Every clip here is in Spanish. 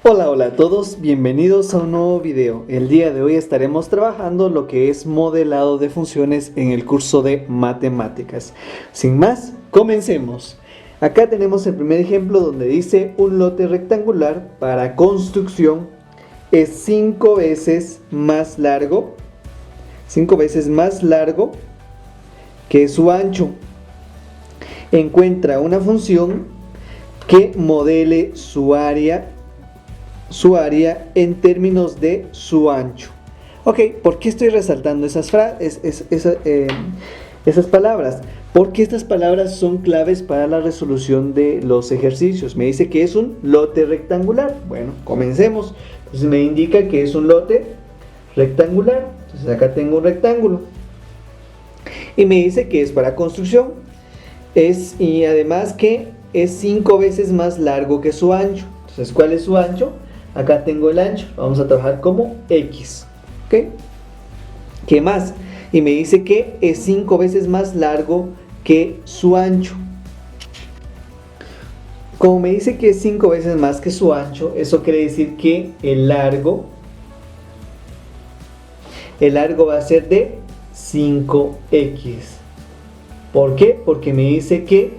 Hola a todos, bienvenidos a un nuevo video. El día de hoy estaremos trabajando lo que es modelado de funciones en el curso de matemáticas. Sin más, comencemos. Acá tenemos el primer ejemplo donde dice un lote rectangular para construcción es 5 veces más largo, que su ancho. Encuentra una función que modele su área en términos de su ancho. Ok, ¿por qué estoy resaltando esas palabras? Porque estas palabras son claves para la resolución de los ejercicios. Me dice que es un lote rectangular. Bueno, comencemos. Entonces me indica que es un lote rectangular. Entonces acá tengo un rectángulo. Y me dice que es para construcción. Y además que es 5 veces más largo que su ancho. Entonces, ¿cuál es su ancho? Acá tengo el ancho, vamos a trabajar como X, ¿ok? ¿Qué más? Y me dice que es 5 veces más largo que su ancho. Como me dice que es 5 veces más que su ancho, eso quiere decir que el largo va a ser de 5X. ¿Por qué? Porque me dice que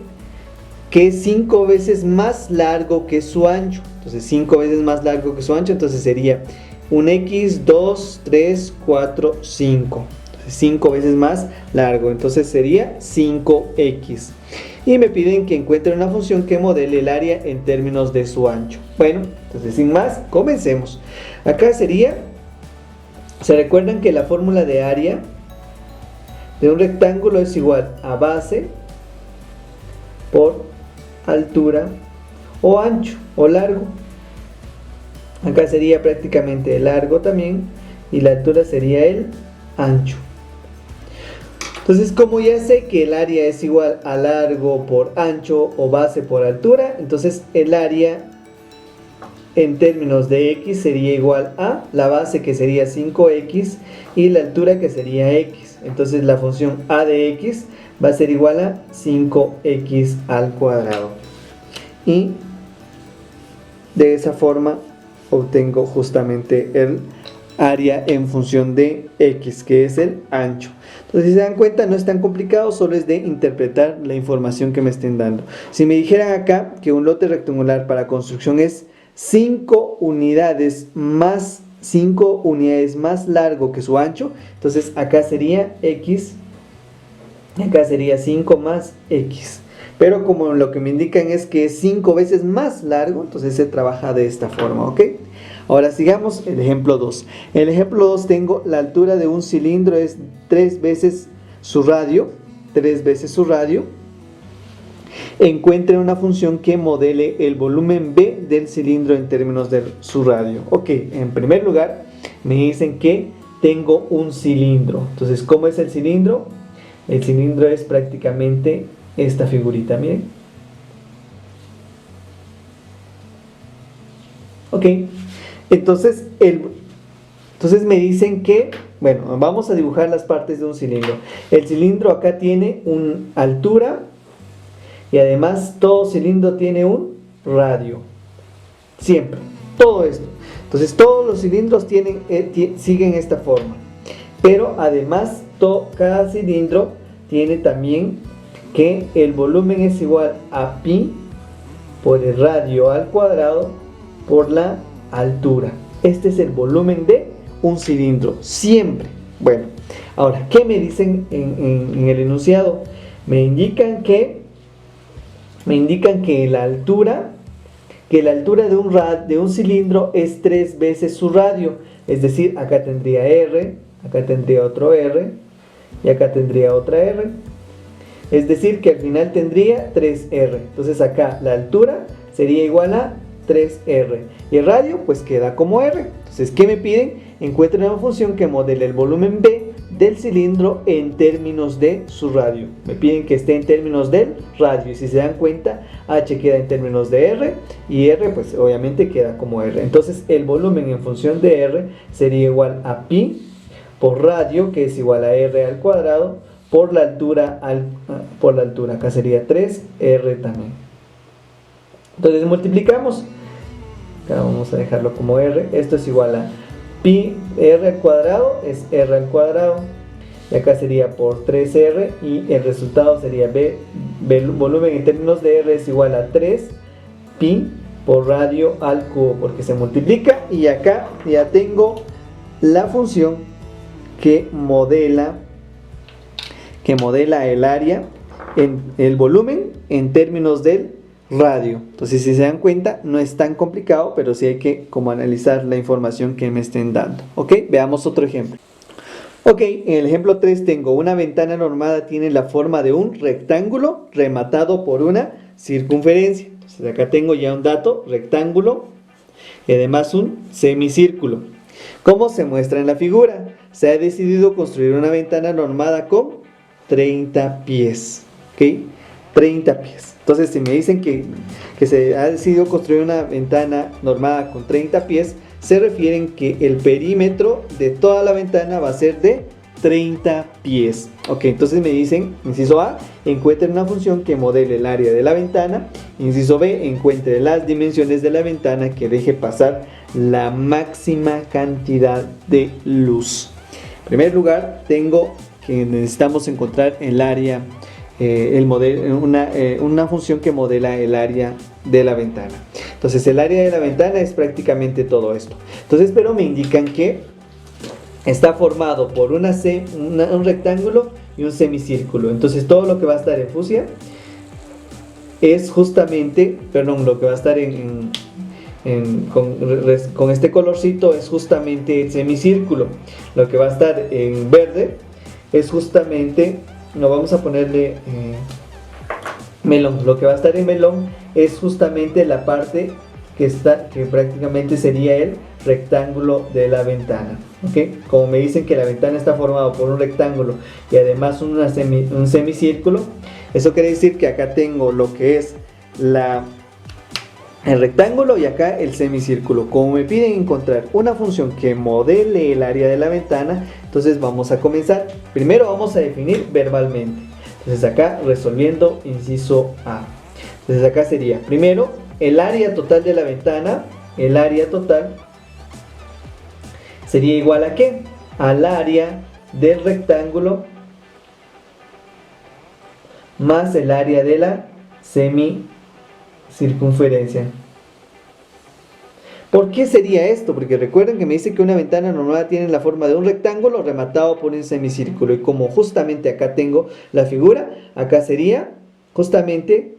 es 5 veces más largo que su ancho. Entonces 5 veces más largo que su ancho, entonces sería un X, 2, 3, 4, 5. Entonces 5 veces más largo, entonces sería 5X. Y me piden que encuentre una función que modele el área en términos de su ancho. Bueno, entonces sin más, comencemos. Acá sería, ¿se recuerdan que la fórmula de área de un rectángulo es igual a base por altura o ancho o largo? Acá sería prácticamente el largo también y la altura sería el ancho. Entonces, como ya sé que el área es igual a largo por ancho o base por altura, entonces el área en términos de X sería igual a la base, que sería 5X, y la altura, que sería X. Entonces la función a de X va a ser igual a 5X al cuadrado. Y de esa forma obtengo justamente el área en función de X, que es el ancho. Entonces, si se dan cuenta, no es tan complicado, solo es de interpretar la información que me estén dando. Si me dijeran acá que un lote rectangular para construcción es 5 unidades más largo que su ancho, entonces acá sería X, acá sería 5 más X. Pero como lo que me indican es que es 5 veces más largo, entonces se trabaja de esta forma, ¿ok? Ahora sigamos el ejemplo 2. En el ejemplo 2 tengo la altura de un cilindro es 3 veces su radio. Encuentre una función que modele el volumen B del cilindro en términos de su radio. Ok, en primer lugar me dicen que tengo un cilindro. Entonces, ¿cómo es el cilindro? El cilindro es prácticamente esta figurita, miren. Ok, entonces me dicen que, bueno, vamos a dibujar las partes de un cilindro. El cilindro acá tiene una altura y además todo cilindro tiene un radio. Siempre, todo esto. Entonces todos los cilindros siguen esta forma. Pero además cada cilindro tiene también que el volumen es igual a pi por el radio al cuadrado por la altura. Este es el volumen de un cilindro, siempre. Bueno, ahora, ¿qué me dicen en el enunciado? Me indican que la altura de un cilindro es 3 veces su radio. Es decir, acá tendría R, acá tendría otro R y acá tendría otra R. Es decir, que al final tendría 3R. Entonces acá la altura sería igual a 3R. Y el radio pues queda como R. Entonces, ¿qué me piden? Encuentren una función que modele el volumen B del cilindro en términos de su radio. Me piden que esté en términos del radio. Y si se dan cuenta, H queda en términos de R. Y R pues obviamente queda como R. Entonces el volumen en función de R sería igual a pi por radio, que es igual a R al cuadrado, por la altura, acá sería 3R también. Entonces multiplicamos. acá vamos a dejarlo como r, esto es igual a pi r al cuadrado, es r al cuadrado, y acá sería por 3r, y el resultado sería volumen en términos de r es igual a 3 pi por radio al cubo, porque se multiplica, y acá ya tengo la función que modela el área, el volumen en términos del radio. Entonces, si se dan cuenta, no es tan complicado, pero sí hay que como analizar la información que me estén dando. Ok, veamos otro ejemplo. Ok, en el ejemplo 3 tengo una ventana normada, tiene la forma de un rectángulo rematado por una circunferencia. Entonces acá tengo ya un dato, rectángulo, y además un semicírculo. ¿Cómo se muestra en la figura? Se ha decidido construir una ventana normada con 30 pies. ¿Ok? 30 pies. Entonces, si me dicen que se ha decidido construir una ventana normada con 30 pies, se refieren que el perímetro de toda la ventana va a ser de 30 pies. Ok, entonces me dicen, inciso A, encuentre una función que modele el área de la ventana. Inciso B, encuentre las dimensiones de la ventana que deje pasar la máxima cantidad de luz. En primer lugar, tengo que necesitamos encontrar el área, una función que modela el área de la ventana. Entonces el área de la ventana es prácticamente todo esto. Entonces, pero me indican que está formado por un rectángulo y un semicírculo. Entonces todo lo que va a estar en fucsia es justamente, perdón, lo que va a estar con este colorcito es justamente el semicírculo. Lo que va a estar en verde es justamente, no vamos a ponerle melón. Lo que va a estar en melón es justamente la parte que prácticamente sería el rectángulo de la ventana. ¿Okay? Como me dicen que la ventana está formada por un rectángulo y además un semicírculo, eso quiere decir que acá tengo lo que es el rectángulo y acá el semicírculo. Como me piden encontrar una función que modele el área de la ventana, entonces vamos a comenzar. Primero vamos a definir verbalmente. Entonces acá resolviendo inciso A. Entonces acá sería primero el área total de la ventana. El área total sería igual a ¿qué? Al área del rectángulo más el área de la semicircunferencia. ¿Por qué sería esto? Porque recuerden que me dice que una ventana normal tiene la forma de un rectángulo rematado por un semicírculo. Y como justamente acá tengo la figura, acá sería justamente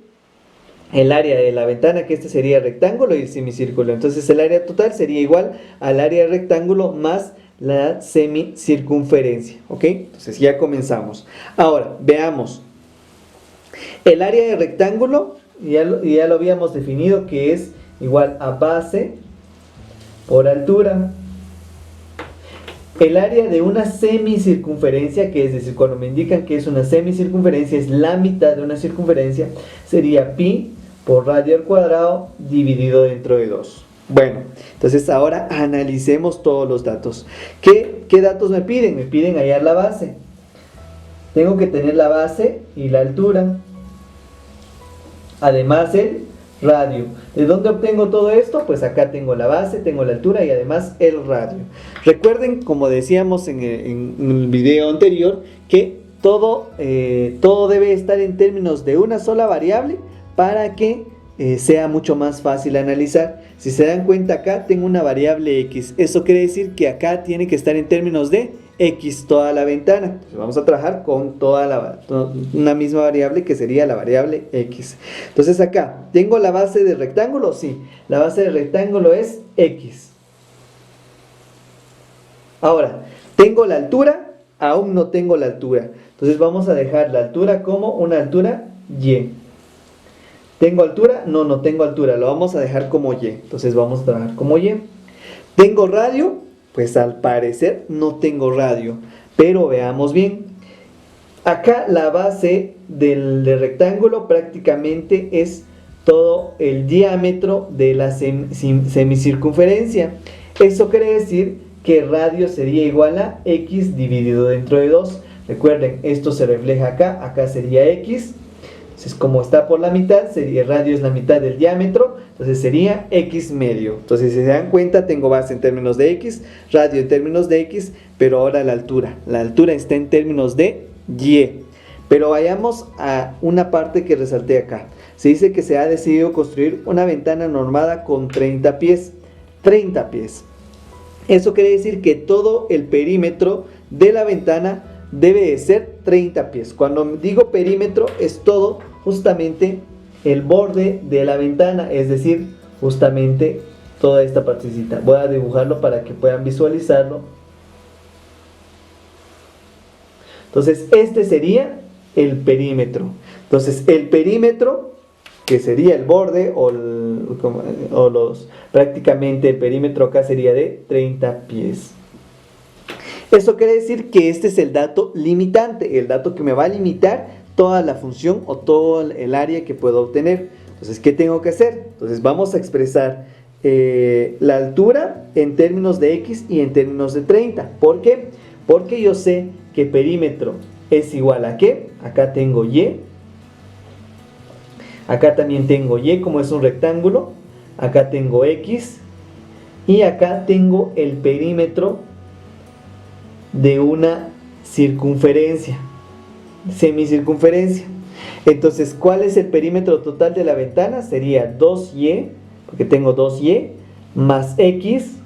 el área de la ventana, que este sería el rectángulo y el semicírculo. Entonces el área total sería igual al área del rectángulo más la semicircunferencia. ¿Ok? Entonces ya comenzamos. Ahora, veamos. El área del rectángulo, ya lo habíamos definido, que es igual a base por altura. El área de una semicircunferencia, que es decir, cuando me indican que es una semicircunferencia, es la mitad de una circunferencia, sería pi por radio al cuadrado dividido dentro de 2. Bueno, entonces ahora analicemos todos los datos. ¿Qué datos me piden? Me piden hallar la base. Tengo que tener la base y la altura. Además el radio. ¿De dónde obtengo todo esto? Pues acá tengo la base, tengo la altura y además el radio. Recuerden, como decíamos en el video anterior, que todo debe estar en términos de una sola variable para que sea mucho más fácil analizar. Si se dan cuenta, acá tengo una variable x. Eso quiere decir que acá tiene que estar en términos de x toda la ventana. Entonces vamos a trabajar con una misma variable, que sería la variable x. Entonces acá, ¿tengo la base del rectángulo? Sí, la base del rectángulo es x. Ahora, ¿tengo la altura? Aún no tengo la altura. Entonces vamos a dejar la altura como una altura y. ¿Tengo altura? No, no tengo altura. Lo vamos a dejar como y. Entonces vamos a trabajar como y. ¿Tengo radio? Pues al parecer no tengo radio. Pero veamos bien. Acá la base del rectángulo prácticamente es todo el diámetro de la semicircunferencia. Eso quiere decir que radio sería igual a x dividido dentro de 2. Recuerden, esto se refleja acá. Acá sería x. Entonces, como está por la mitad, el radio es la mitad del diámetro, entonces sería x medio. Entonces, si se dan cuenta, tengo base en términos de x, radio en términos de x, pero ahora la altura. La altura está en términos de y. Pero vayamos a una parte que resalté acá. Se dice que se ha decidido construir una ventana normada con 30 pies. 30 pies. Eso quiere decir que todo el perímetro de la ventana debe de ser 30 pies. Cuando digo perímetro es todo justamente el borde de la ventana, es decir, justamente toda esta partecita. Voy a dibujarlo para que puedan visualizarlo. Entonces, este sería el perímetro. Entonces, el perímetro, que sería el borde prácticamente el perímetro acá sería de 30 pies. Eso quiere decir que este es el dato limitante, el dato que me va a limitar toda la función o todo el área que puedo obtener. Entonces, ¿qué tengo que hacer? Entonces, vamos a expresar la altura en términos de x y en términos de 30. ¿Por qué? Porque yo sé que perímetro es igual a ¿qué? Acá tengo y. Acá también tengo y como es un rectángulo. Acá tengo x. Y acá tengo el perímetro de una circunferencia, semicircunferencia. Entonces, ¿cuál es el perímetro total de la ventana? Sería 2y, porque tengo 2y, más x,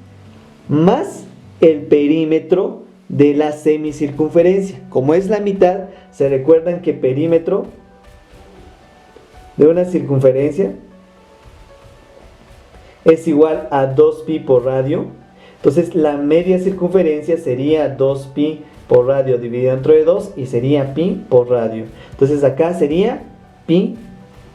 más el perímetro de la semicircunferencia. Como es la mitad, se recuerdan que perímetro de una circunferencia es igual a 2pi por radio. Entonces la media circunferencia sería 2pi por radio dividido entre 2 y sería pi por radio. Entonces acá sería pi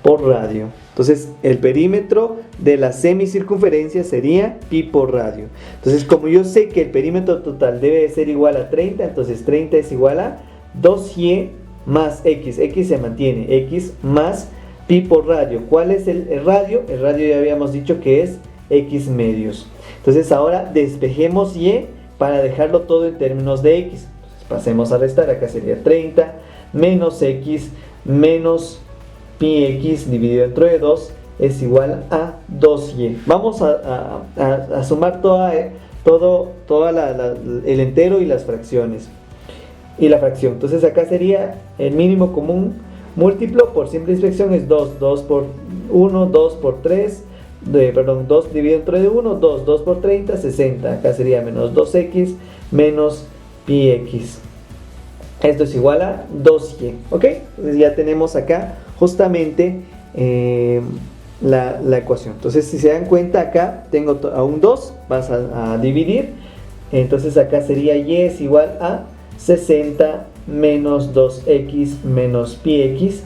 por radio. Entonces el perímetro de la semicircunferencia sería pi por radio. Entonces, como yo sé que el perímetro total debe de ser igual a 30, entonces 30 es igual a 2y más x. X se mantiene, x más pi por radio. ¿Cuál es el radio? El radio ya habíamos dicho que es x medios. Entonces ahora despejemos y para dejarlo todo en términos de x. Entonces, pasemos a restar, acá sería 30 menos x menos pi x dividido entre 2 es igual a 2y. Vamos a sumar el entero y las fracciones. Y la fracción. Entonces acá sería el mínimo común múltiplo por simple expresión es 2. 2 por 1, 2 por 3. 2 dividido entre 1, 2, 2 por 30, 60. Acá sería menos 2x menos pi x. Esto es igual a 2y. ¿Ok? Entonces ya tenemos acá justamente la ecuación. Entonces, si se dan cuenta, acá tengo a un 2, vas a dividir. Entonces acá sería y es igual a 60 menos 2x menos pi x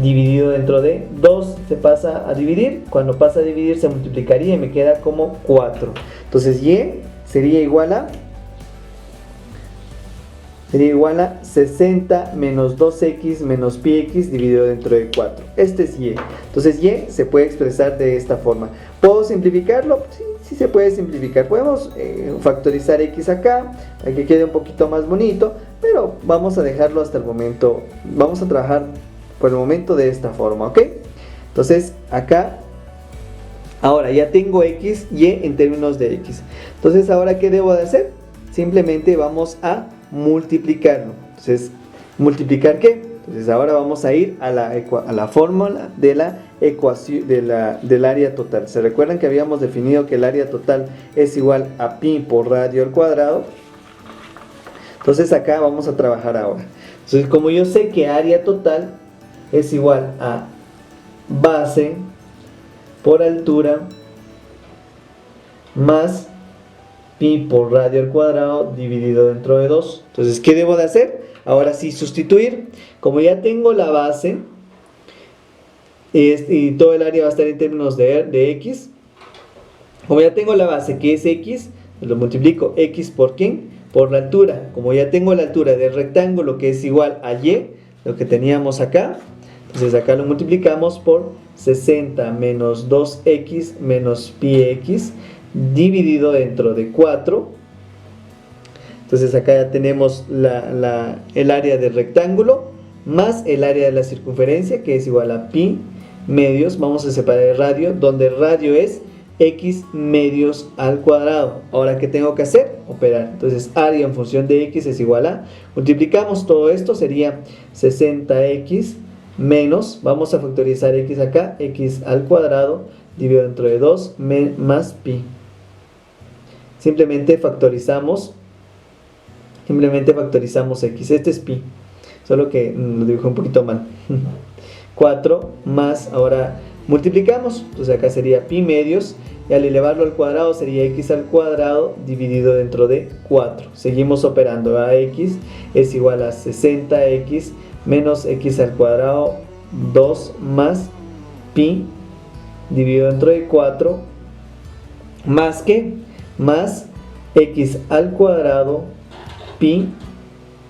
dividido dentro de 2 se pasa a dividir. Cuando pasa a dividir se multiplicaría y me queda como 4. Entonces y sería igual a 60 menos 2x menos pi x dividido dentro de 4. Este es y. Entonces y se puede expresar de esta forma. ¿Puedo simplificarlo? Sí se puede simplificar. Podemos factorizar x acá para que quede un poquito más bonito, pero vamos a dejarlo hasta el momento. Vamos a trabajar por el momento de esta forma, ¿ok? Entonces acá ahora ya tengo x, y en términos de x. Entonces ahora ¿qué debo de hacer? Simplemente vamos a multiplicarlo. Entonces, ¿multiplicar qué? Entonces ahora vamos a ir a la fórmula de la ecuación del área total. ¿Se recuerdan que habíamos definido que el área total es igual a pi por radio al cuadrado? Entonces acá vamos a trabajar ahora. Entonces, como yo sé que área total es igual a base por altura más pi por radio al cuadrado dividido dentro de 2. Entonces, ¿qué debo de hacer? Ahora sí, sustituir. Como ya tengo la base y todo el área va a estar en términos de x, como ya tengo la base que es x, lo multiplico x por ¿quién? Por la altura. Como ya tengo la altura del rectángulo que es igual a y, lo que teníamos acá, entonces acá lo multiplicamos por 60 menos 2x menos pi x dividido dentro de 4. Entonces acá ya tenemos el área del rectángulo más el área de la circunferencia, que es igual a pi medios. Vamos a separar el radio, donde el radio es x medios al cuadrado. Ahora, ¿qué tengo que hacer? Operar. Entonces, área en función de x es igual a, multiplicamos todo esto, sería 60x menos, vamos a factorizar x acá, x al cuadrado dividido dentro de 2 más pi. Simplemente factorizamos x, este es pi, solo que lo dibujé un poquito mal. 4 más, ahora multiplicamos, entonces acá sería pi medios, y al elevarlo al cuadrado sería x al cuadrado dividido dentro de 4. Seguimos operando, a x es igual a 60x menos x al cuadrado 2 más pi dividido dentro de 4, más que, más x al cuadrado pi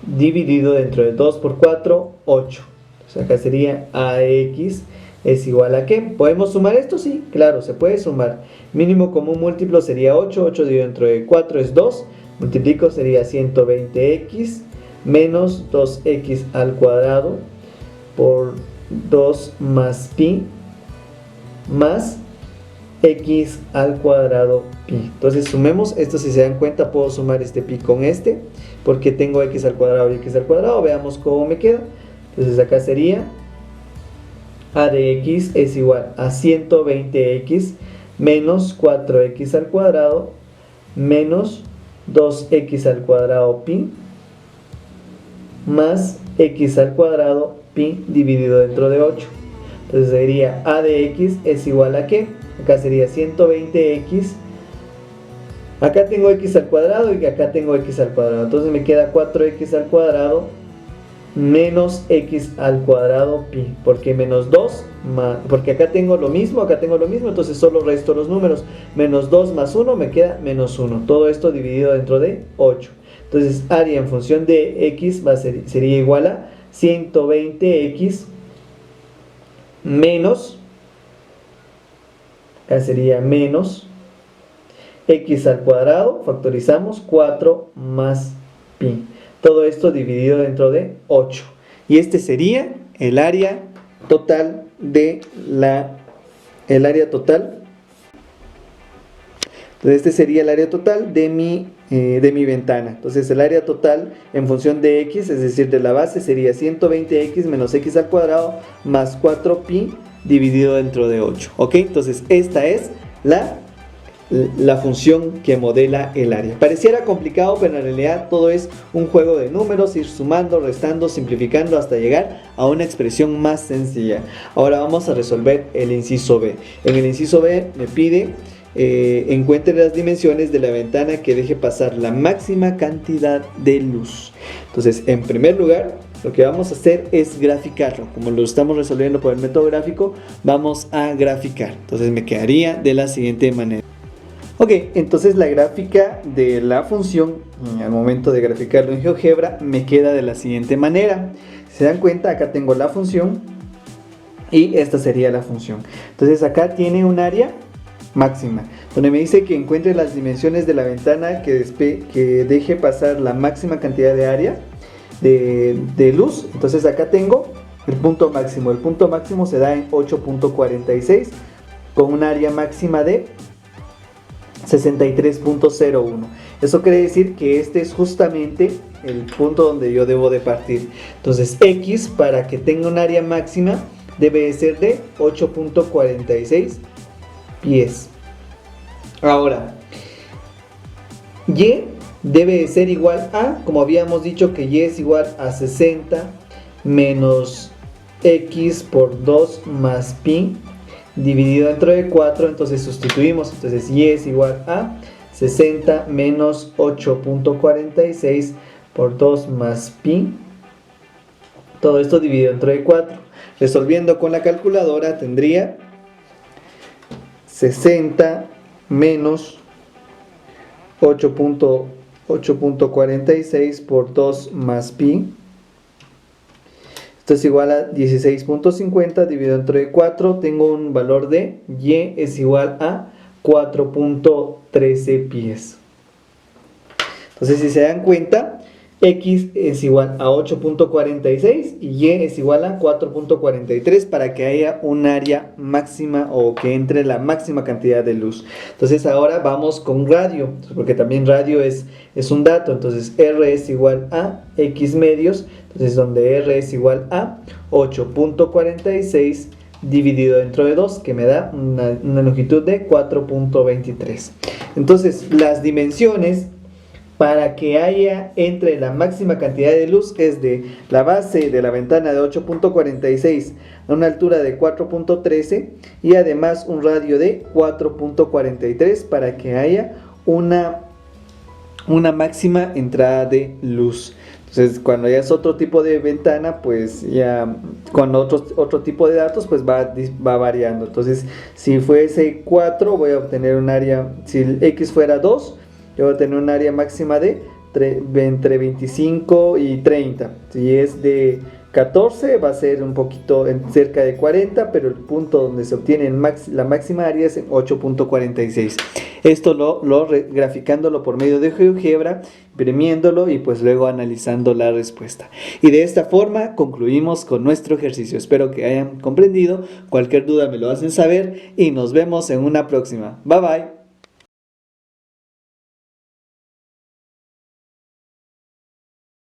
dividido dentro de 2 por 4, 8. Entonces acá sería ax es igual a ¿qué? ¿Podemos sumar esto? Sí, claro, se puede sumar. Mínimo común múltiplo sería 8, 8 dividido dentro de 4 es 2, multiplico sería 120x menos 2x al cuadrado por 2 más pi más x al cuadrado pi. Entonces sumemos esto, si se dan cuenta puedo sumar este pi con este, porque tengo x al cuadrado y x al cuadrado. Veamos cómo me queda. Entonces acá sería a de x es igual a 120x menos 4x al cuadrado menos 2x al cuadrado pi más x al cuadrado pi dividido dentro de 8. Entonces sería a de x es igual a ¿qué? Acá sería 120x, acá tengo x al cuadrado y acá tengo x al cuadrado, entonces me queda 4x al cuadrado menos x al cuadrado pi, porque menos 2 más, porque acá tengo lo mismo, entonces solo resto los números, menos 2 más 1 me queda menos 1, todo esto dividido dentro de 8. Entonces área en función de x sería igual a 120x menos, acá sería menos x al cuadrado, factorizamos 4 más pi. Todo esto dividido dentro de 8. Y este sería el área total de Entonces este sería el área total de mi ventana. Entonces el área total en función de x, es decir, de la base, sería 120x menos x al cuadrado más 4pi dividido dentro de 8. ¿Ok? Entonces esta es la función que modela el área. Pareciera complicado, pero en realidad todo es un juego de números, ir sumando, restando, simplificando hasta llegar a una expresión más sencilla. Ahora vamos a resolver el inciso B. En el inciso B me pide encuentre las dimensiones de la ventana que deje pasar la máxima cantidad de luz. Entonces, en primer lugar, lo que vamos a hacer es graficarlo. Como lo estamos resolviendo por el método gráfico, vamos a graficar. Entonces me quedaría de la siguiente manera. Ok, entonces la gráfica de la función, al momento de graficarlo en GeoGebra, me queda de la siguiente manera. Si se dan cuenta, acá tengo la función y esta sería la función. Entonces acá tiene un área máxima, donde me dice que encuentre las dimensiones de la ventana que deje pasar la máxima cantidad de área de luz. Entonces acá tengo el punto máximo. El punto máximo se da en 8.46 con un área máxima de 63.01. Eso quiere decir que este es justamente el punto donde yo debo de partir. Entonces x, para que tenga un área máxima, debe ser de 8.46 pies. Ahora, y debe ser igual a, como habíamos dicho que y es igual a 60 menos x por 2 más pi dividido dentro de 4, entonces sustituimos. Entonces y es igual a 60 menos 8.46 por 2 más pi, todo esto dividido dentro de 4. Resolviendo con la calculadora tendría 60 menos 8.46 por 2 más pi. Esto es igual a 16.50 dividido entre 4. Tengo un valor de y es igual a 4.13 pies. Entonces, si se dan cuenta, X es igual a 8.46 y Y es igual a 4.43 para que haya un área máxima o que entre la máxima cantidad de luz. Entonces ahora vamos con radio, porque también radio es un dato. Entonces R es igual a X medios, entonces donde R es igual a 8.46 dividido dentro de 2, que me da una longitud de 4.23. Entonces las dimensiones para que haya entre la máxima cantidad de luz es de la base de la ventana de 8.46 a una altura de 4.13 y además un radio de 4.43 para que haya una máxima entrada de luz. Entonces cuando ya es otro tipo de ventana, pues ya con otro tipo de datos, pues va variando. Entonces si fuese 4 voy a obtener un área, si el X fuera 2, yo voy a tener un área máxima de entre 25 y 30. Si es de 14 va a ser un poquito cerca de 40, pero el punto donde se obtiene la máxima área es en 8.46. Esto graficándolo por medio de GeoGebra, imprimiéndolo y pues luego analizando la respuesta. Y de esta forma concluimos con nuestro ejercicio. Espero que hayan comprendido. Cualquier duda me lo hacen saber y nos vemos en una próxima. Bye bye.